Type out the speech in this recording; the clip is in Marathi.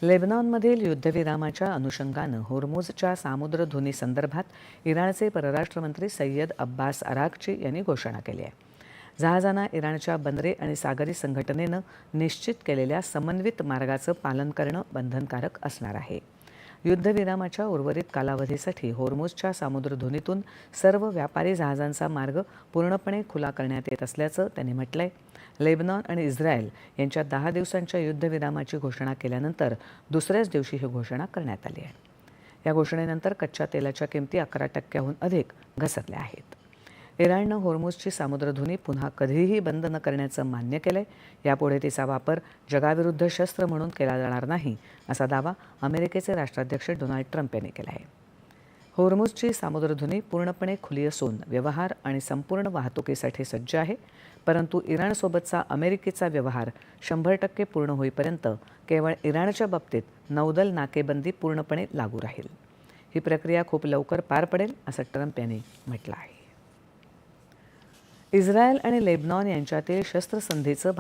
लेबनॉनमधील युद्धविरामाच्या अनुषंगानं होर्मुझच्या सामुद्रधुनी संदर्भात इराणचे परराष्ट्र मंत्री सय्यद अब्बास अराक्ची यांनी घोषणा केली आहे. जहाजांना इराणच्या बंदरे आणि सागरी संघटनेनं निश्चित केलेल्या समन्वित मार्गाचं पालन करणं बंधनकारक असणार आहे. युद्धविरामाच्या उर्वरित कालावधीसाठी होर्मुझच्या सामुद्रधुनीतून सर्व व्यापारी जहाजांचा मार्ग पूर्णपणे खुला करण्यात येत असल्याचं त्यांनी म्हटलंय. लेबनॉन आणि इस्रायल यांच्या 10 दिवसांच्या युद्धविरामाची घोषणा केल्यानंतर दुसऱ्याच दिवशी ही घोषणा करण्यात आली आहे. या घोषणेनंतर कच्च्या तेलाच्या किमती 11% अधिक घसरल्या आहेत. इराणनं होर्मुझची सामुद्रधुनी पुन्हा कधीही बंद न करण्याचं मान्य केलंय. यापुढे तिचा वापर जगाविरुद्ध शस्त्र म्हणून केला जाणार नाही, असा दावा अमेरिकेचे राष्ट्राध्यक्ष डोनाल्ड ट्रम्प यांनी केला आहे. होर्मुझची सामुद्रधुनी पूर्णपणे खुली असून व्यवहार आणि संपूर्ण वाहतुकीसाठी सज्ज आहे. परंतु इराणसोबतचा अमेरिकेचा व्यवहार 100% पूर्ण होईपर्यंत केवळ इराणच्या बाबतीत नौदल नाकेबंदी पूर्णपणे लागू राहील. ही प्रक्रिया खूप लवकर पार पडेल, असं ट्रम्प यांनी म्हटलं आहे. इस्रायल आणि लेबनॉन यांच्यातील शस्त्रसंधीचं